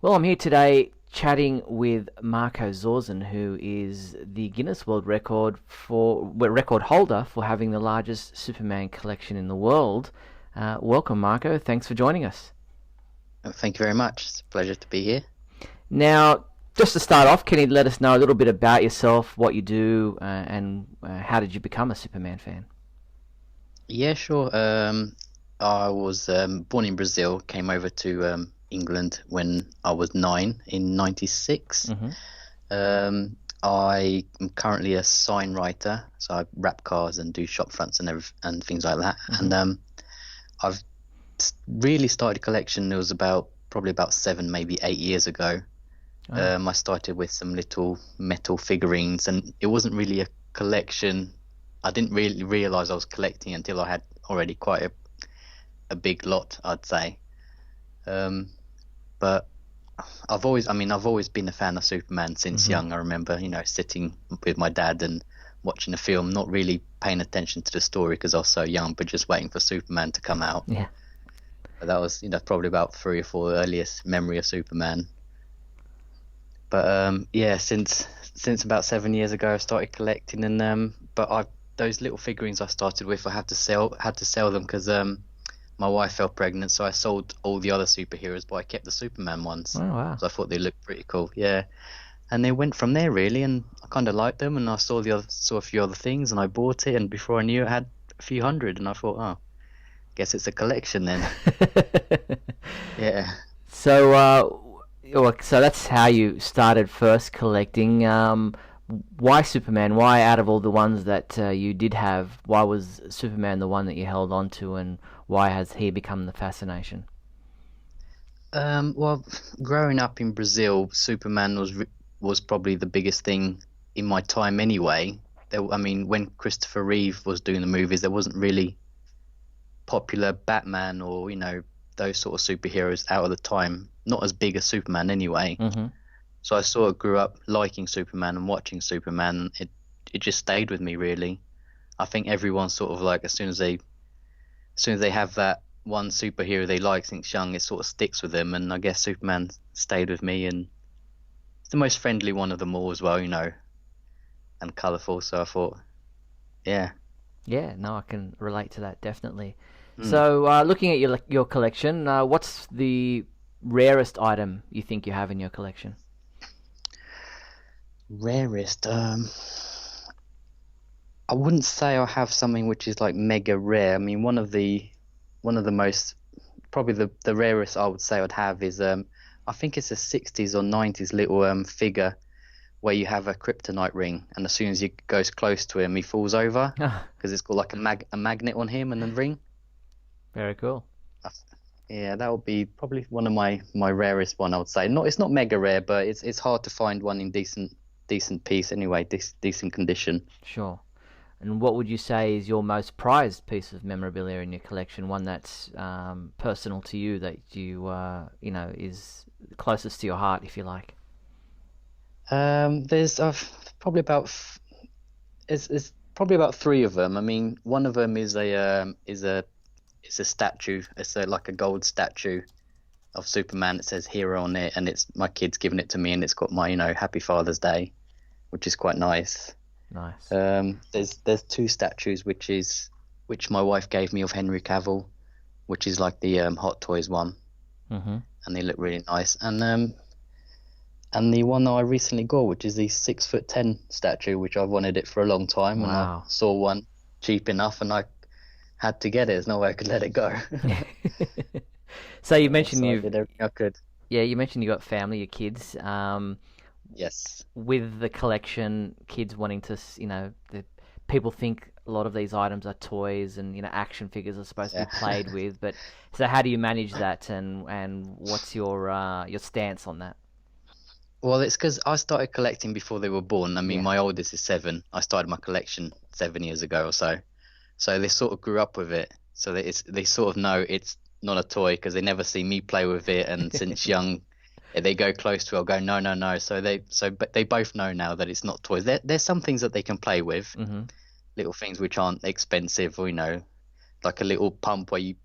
Well, I'm here today chatting with Marco Zorzin, who is the Guinness World Record holder for having the largest Superman collection in the world. Welcome, Marco. Thanks for joining us. Thank you very much. It's a pleasure to be here. Now, just to start off, can you let us know a little bit about yourself, what you do, and how did you become a Superman fan? Yeah, sure. I was born in Brazil, came over to England when I was 9 in '96. Mm-hmm. I am currently a sign writer, so I wrap cars and do shop fronts and things like that. Mm-hmm. And I've really started a collection. It was probably about 7, maybe 8 years ago. Oh. I started with some little metal figurines, and it wasn't really a collection. I didn't really realize I was collecting until I had already quite a big lot, I'd say. But I've always been a fan of Superman since Mm-hmm. young. I remember, sitting with my dad and watching a film, not really paying attention to the story because I was so young, but just waiting for Superman to come out. Yeah. But that was, probably about 3 or 4 earliest memory of Superman. But yeah, since about 7 years ago, I started collecting, and those little figurines I started with, I had to sell them because my wife fell pregnant, so I sold all the other superheroes, but I kept the Superman ones. Oh, wow. So I thought they looked pretty cool, yeah. And they went from there really, and I kind of liked them, and I saw a few other things, and I bought it, and before I knew it, I had a few hundred, and I thought, oh, guess it's a collection then. Yeah. So that's how you started first collecting. Why Superman? Why, out of all the ones that you did have, why was Superman the one that you held on to, and why has he become the fascination? Well, growing up in Brazil, Superman was probably the biggest thing in my time anyway. When Christopher Reeve was doing the movies, there wasn't really popular Batman or those sort of superheroes out of the time. Not as big as Superman anyway. Mm-hmm. So I sort of grew up liking Superman and watching Superman. It just stayed with me really. I think everyone sort of like as soon as they have that one superhero they like since young, it sort of sticks with them. And I guess Superman stayed with me, and it's the most friendly one of them all as well, and colourful. So I thought, yeah. Yeah, no, I can relate to that definitely. Mm. So, looking at your collection, what's the rarest item you think you have in your collection? Rarest. I wouldn't say I have something which is like mega rare. I mean, one of the most probably the rarest I would say I'd have is I think it's a '60s or '90s little figure where you have a kryptonite ring, and as soon as you goes close to him, he falls over because it's got like a magnet on him and the ring. Very cool. I- Yeah, that would be probably one of my rarest one. I would say. It's not mega rare, but it's hard to find one in decent piece anyway, decent condition. Sure. And what would you say is your most prized piece of memorabilia in your collection? One that's personal to you, that is closest to your heart, if you like. There's probably about it's probably about 3 of them. I mean, one of them is a statue. It's like a gold statue of Superman. It says hero on it, and it's my kid's given it to me, and it's got my Happy Father's Day, which is quite nice. Nice. There's 2 statues which my wife gave me of Henry Cavill, which is like the Hot Toys one, Mm-hmm. and they look really nice. And the one that I recently got, which is the 6'10" statue, which I've wanted it for a long time, and I Wow. saw one cheap enough, and I had to get it. There's no way I could let it go. So you mentioned So I did everything I could. you mentioned you got family, your kids. Yes. With the collection, kids wanting to, people think a lot of these items are toys, and action figures are supposed to Yeah. be played with. But so how do you manage that, and what's your stance on that? Well, it's because I started collecting before they were born. I mean, Yeah. my oldest is 7. I started my collection 7 years ago or so. So they sort of grew up with it. So they sort of know it's not a toy because they never see me play with it. And since young, if they go close to it, I'll go, no, no, no. But they both know now that it's not toys. There's some things that they can play with, Mm-hmm. little things which aren't expensive, or like a little pump where you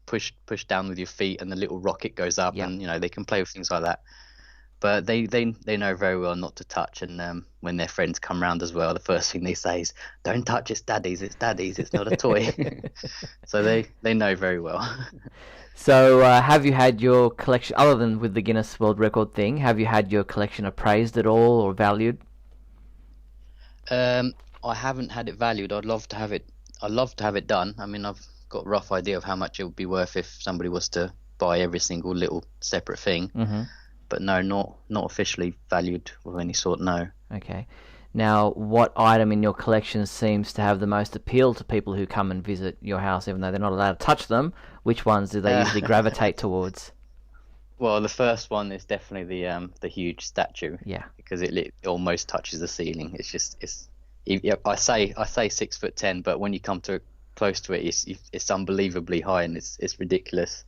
push down with your feet, and the little rocket goes up, Yeah. and they can play with things like that. But they know very well not to touch, and when their friends come round as well, the first thing they say is, "Don't touch, it's daddy's, it's not a toy." So they know very well. So, have you had your collection, other than with the Guinness World Record thing, have you had your collection appraised at all or valued? I haven't had it valued. I'd love to have it. I'd love to have it done. I mean, I've got a rough idea of how much it would be worth if somebody was to buy every single little separate thing. Mm-hmm. But no, not officially valued of any sort. No. Okay. Now, what item in your collection seems to have the most appeal to people who come and visit your house, even though they're not allowed to touch them? Which ones do they usually gravitate towards? Well, the first one is definitely the huge statue. Yeah. Because it almost touches the ceiling. I say 6'10", but when you come close to it, it's unbelievably high, and it's ridiculous.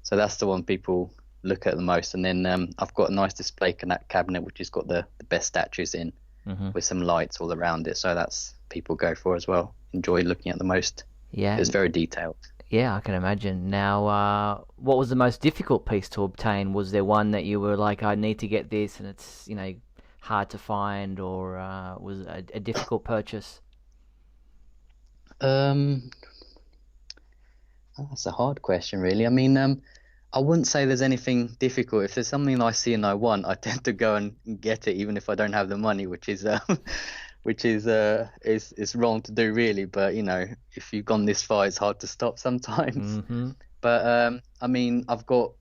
So that's the one people look at the most. And then I've got a nice display cabinet which has got the best statues in, with some lights all around it. So that's people go for as well. Enjoy looking at the most. Yeah. It's very detailed. Yeah, I can imagine. Now, what was the most difficult piece to obtain? Was there one that you were like, I need to get this, and it's hard to find, or was it a difficult purchase? That's a hard question, really. I mean, I wouldn't say there's anything difficult. If there's something I see and I want, I tend to go and get it, even if I don't have the money, which is is wrong to do, really. But if you've gone this far, it's hard to stop sometimes. Mm-hmm. But I mean, I've got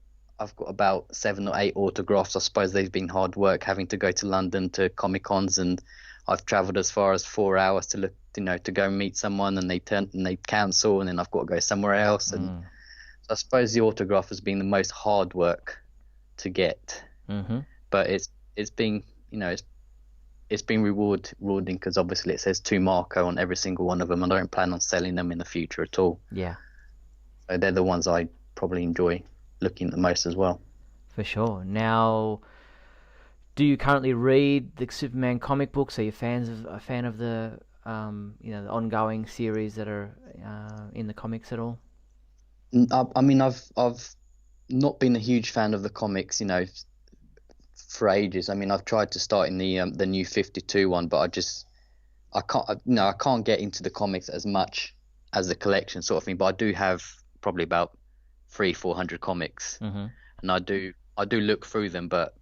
about 7 or 8 autographs. I suppose they've been hard work, having to go to London to Comic Cons, and I've travelled as far as 4 hours to look, to go and meet someone, and they cancel, and then I've got to go somewhere else. And so I suppose the autograph has been the most hard work to get. Mm-hmm. But it's been it's been rewarding, because obviously it says to Marco on every single one of them, and I don't plan on selling them in the future at all. Yeah. So they're the ones I probably enjoy looking at the most as well. For sure. Now, do you currently read the Superman comic books? Are you a fan of the the ongoing series that are in the comics at all? I mean, I've not been a huge fan of the comics, for ages. I mean, I've tried to start in the New 52 one, but I can't get into the comics as much as the collection sort of thing. But I do have probably about 300-400 comics, and I do look through them. But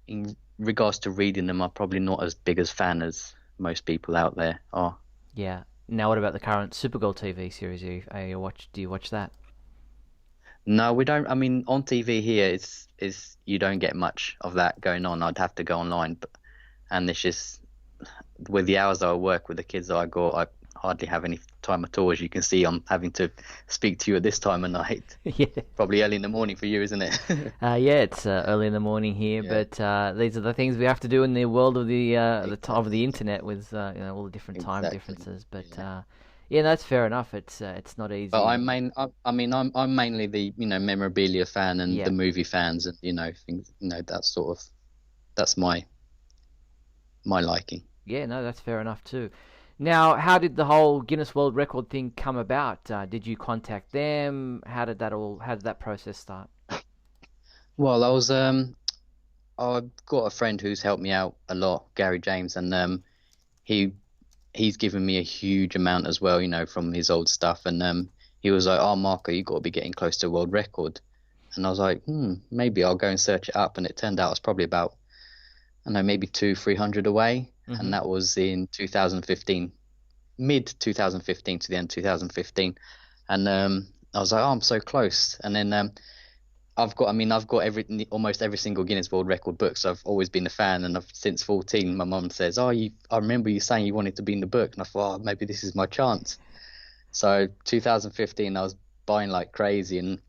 in regards to reading them, I'm probably not as big a fan as most people out there are. Yeah. Now, what about the current Supergirl TV series? Do you watch that? No, we don't. I mean, on TV here, is you don't get much of that going on. I'd have to go online, and it's just with the hours that I work with the kids that I got, I hardly have any time at all. As you can see, I'm having to speak to you at this time of night. Yeah. Probably early in the morning for you, isn't it? Yeah, it's early in the morning here, Yeah. but these are the things we have to do in the world of the time of the internet with all the different time Exactly. differences. But yeah, that's fair enough. It's not easy. But I'm mainly the memorabilia fan and Yeah. the movie fans, and things, that's my liking. Yeah, no, that's fair enough too. Now, how did the whole Guinness World Record thing come about? Did you contact them? How did that process start? Well, I've got a friend who's helped me out a lot, Gary James, and he's given me a huge amount as well, from his old stuff. And he was like, "Oh, Marco, you got to be getting close to a world record." And I was like, maybe I'll go and search it up. And it turned out I was probably about, I don't know, maybe 200-300 away. Mm-hmm. And that was in 2015, mid 2015 to the end of 2015. And I was like, "Oh, I'm so close." And then I've got almost every single Guinness World Record book, so I've always been a fan. And since 14, my mum says, "Oh, I remember you saying you wanted to be in the book," and I thought, "Oh, maybe this is my chance." So 2015, I was buying like crazy, and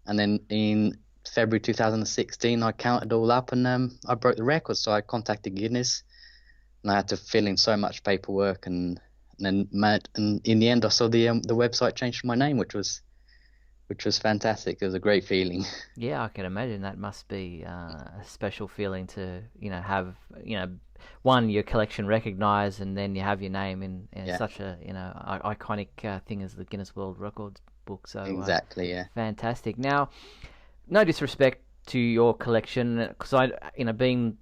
then in February 2016, I counted all up, and I broke the record. So I contacted Guinness, and I had to fill in so much paperwork, and in the end, I saw the website change my name, which was fantastic. It was a great feeling. Yeah, I can imagine that must be a special feeling to have one, your collection recognized, and then you have your name in Yeah. such a iconic thing as the Guinness World Records book. So Exactly, yeah. fantastic. Now, no disrespect to your collection, because being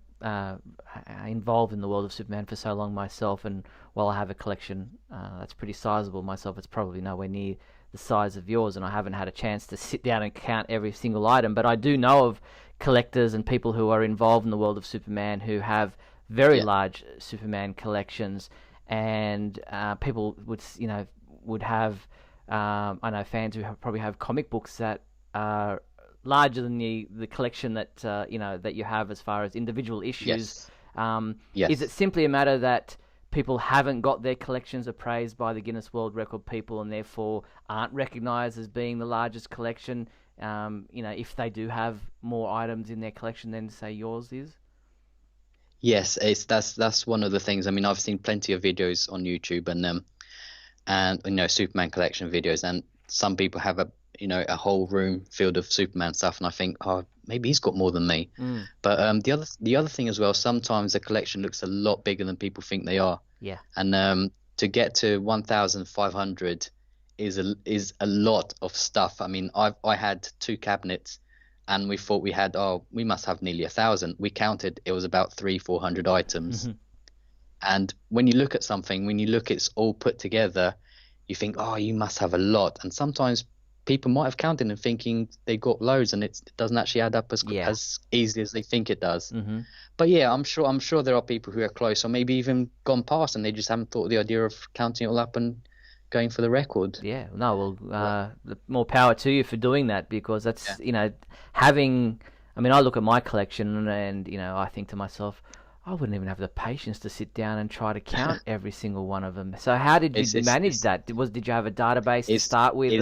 involved in the world of Superman for so long myself, and while I have a collection that's pretty sizable myself, it's probably nowhere near the size of yours, and I haven't had a chance to sit down and count every single item. But I do know of collectors and people who are involved in the world of Superman who have very large Superman collections, and people would have I know fans who probably have comic books that are larger than the collection that that you have as far as individual issues. Yes. Is it simply a matter that people haven't got their collections appraised by the Guinness World Record people and therefore aren't recognized as being the largest collection? If they do have more items in their collection than say yours is. Yes, that's one of the things. I mean, I've seen plenty of videos on YouTube and Superman collection videos, and some people have a whole room filled of Superman stuff, and I think, oh, maybe he's got more than me. But the other thing as well, sometimes the collection looks a lot bigger than people think they are. Yeah. And to get to 1,500 is a lot of stuff. I mean, I had 2 cabinets, and we thought we must have nearly 1,000. We counted, it was about 300-400 items. And when you look at something, it's all put together, you think, oh, you must have a lot. And sometimes people might have counted and thinking they got loads, and it doesn't actually add up as easily as they think it does. But yeah, I'm sure there are people who are close, or maybe even gone past, and they just haven't thought of the idea of counting it all up and going for the record. Yeah, no, well, more power to you for doing that, because that's having. I mean, I look at my collection and I think to myself, I wouldn't even have the patience to sit down and try to count every single one of them. So how did you manage that? Did you have a database to start with?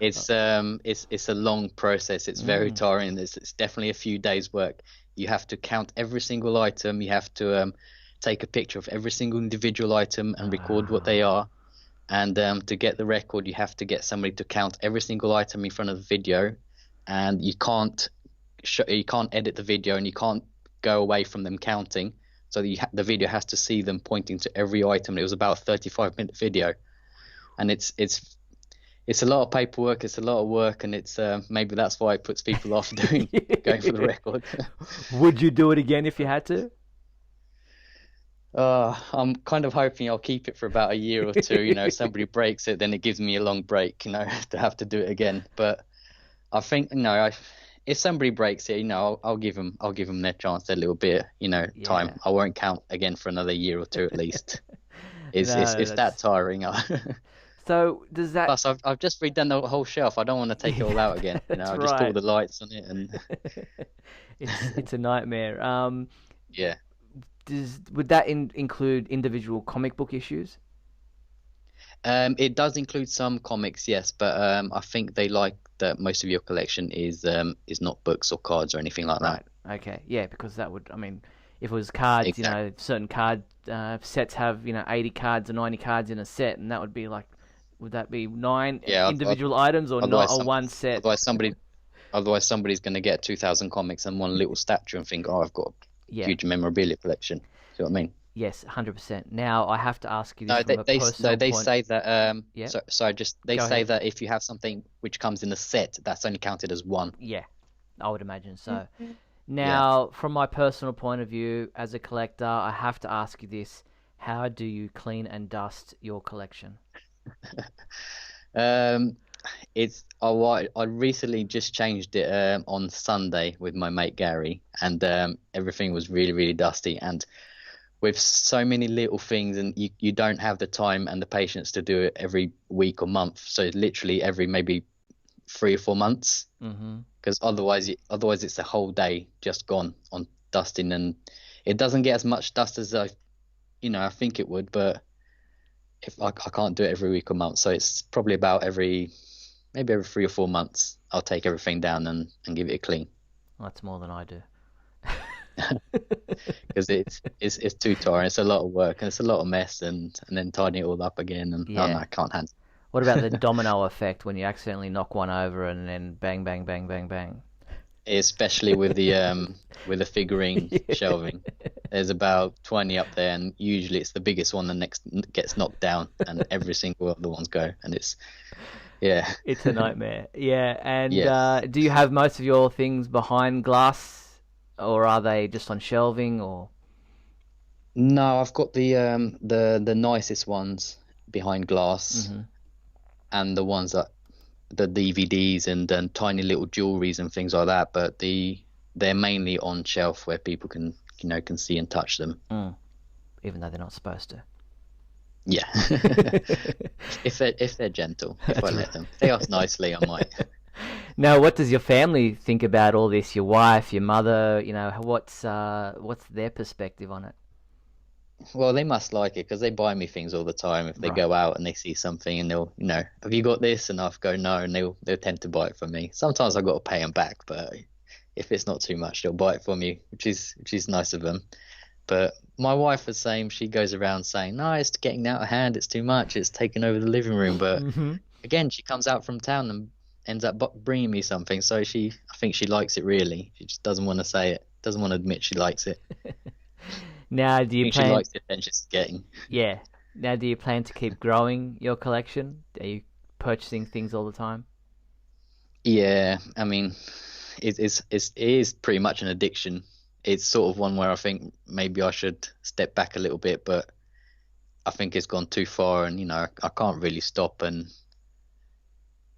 It's a long process. It's very tiring. It's definitely a few days' work. You have to count every single item. You have to take a picture of every single individual item and record what they are. And to get the record, you have to get somebody to count every single item in front of the video. And you can't edit the video, and you can't go away from them counting. So the video has to see them pointing to every item. It was about a 35-minute video, and it's a lot of paperwork. It's a lot of work, and it's maybe that's why it puts people off going for the record. Would you do it again if you had to? I'm kind of hoping I'll keep it for about a year or two. If somebody breaks it, then it gives me a long break, to have to do it again. But I think, if somebody breaks it, I'll give them their chance, a little bit, time. I won't count again for another year or two at least. It's that tiring. So does that? Plus, I've just redone the whole shelf. I don't want to take it all out again. I just all the lights on it, and it's a nightmare. Yeah. Would that include individual comic book issues? It does include some comics, yes, but I think they like that most of your collection is not books or cards or anything like that. Okay, yeah, because that would, I mean, if it was cards, exactly. Certain card sets have 80 cards or 90 cards in a set, and that would be like, would that be 9 individual items or not, or one set? Otherwise somebody's going to get 2,000 comics and one little statue and think, oh, I've got a huge memorabilia collection. See what I mean? Yes, 100%. Now I have to ask you this from a personal point. They say that. They say that if you have something which comes in a set, that's only counted as one. Yeah, I would imagine so. Now, from my personal point of view, as a collector, I have to ask you this: how do you clean and dust your collection? I recently just changed it on Sunday with my mate Gary, and everything was really, really dusty. And with so many little things, and you don't have the time and the patience to do it every week or month. So literally every maybe 3 or 4 months, because otherwise it's a whole day just gone on dusting, and it doesn't get as much dust as I think it would. But if I can't do it every week or month, so it's probably about every 3 or 4 months, I'll take everything down and give it a clean. Well, that's more than I do. Because it's too tiring. It's a lot of work and it's a lot of mess, and then tidying it all up again, and I can't handle it. What about the domino effect when you accidentally knock one over and then bang, bang, bang, bang, bang? Especially with the figurine shelving. There's about 20 up there, and usually it's the biggest one that next gets knocked down, and every single other ones go, and it's Yeah. It's a nightmare. Yeah, and Yes. do you have most of your things behind glass, or are they just on shelving, or? No, I've got the nicest ones behind glass, Hmm. and the ones that the DVDs and tiny little jewelries and things like that. But they're mainly on shelf where people can can see and touch them. Mm, even though they're not supposed to. Yeah. If they're gentle, if I That's right. let them. If they ask nicely, I might. Now, what does your family think about all this? Your wife, your mother, what's their perspective on it? Well, they must like it because they buy me things all the time. If they Right. go out and they see something and they'll, have you got this? And I'll go no, and they'll tend to buy it for me. Sometimes I've got to pay them back, but if it's not too much, they'll buy it for me, which is nice of them. But my wife is same. She goes around saying, "No, it's getting out of hand. It's too much. It's taking over the living room." But Hmm. again, she comes out from town and ends up bringing me something. So I think she likes it really. She just doesn't want to say it. Doesn't want to admit she likes it. Now, do I you think she plan? likes the attention she's getting. Yeah. Now, do you plan to keep growing your collection? Are you purchasing things all the time? Yeah, I mean, it is pretty much an addiction. It's sort of one where I think maybe I should step back a little bit, but I think it's gone too far, and I can't really stop. And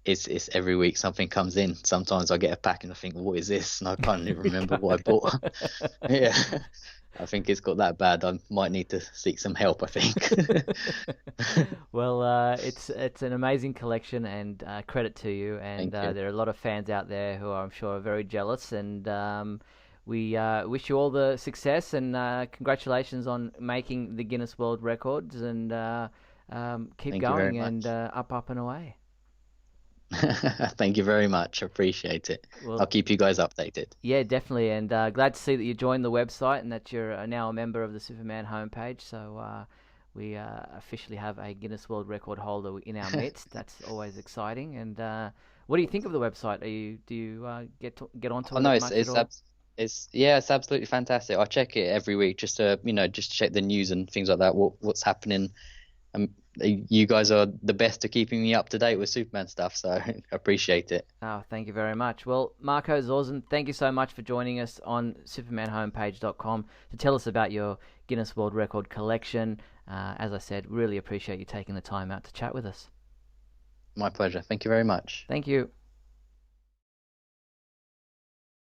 it's every week something comes in. Sometimes I get a pack and I think, what is this? And I can't even remember what I bought. Yeah, I think it's got that bad. I might need to seek some help, I think. Well, it's an amazing collection, and credit to you. And Thank you. there are a lot of fans out there who I'm sure are very jealous. And we wish you all the success and congratulations on making the Guinness World Records. And keep Thank you very going and much. up and away. Thank you very much. I appreciate it. I'll Well, keep you guys updated. yeah, definitely, and glad to see that you joined the website and that you're now a member of the Superman homepage. So we officially have a Guinness World Record holder in our midst. That's always exciting. And what do you think of the website? Do you get onto Oh it no, much at all? it's yeah, it's absolutely fantastic. I check it every week just to just to check the news and things like that. What's happening? You guys are the best at keeping me up to date with Superman stuff, so I appreciate it. Oh, thank you very much. Well, Marco Zorzin, thank you so much for joining us on supermanhomepage.com to tell us about your Guinness World Record collection. As I said, really appreciate you taking the time out to chat with us. My pleasure. Thank you very much. Thank you.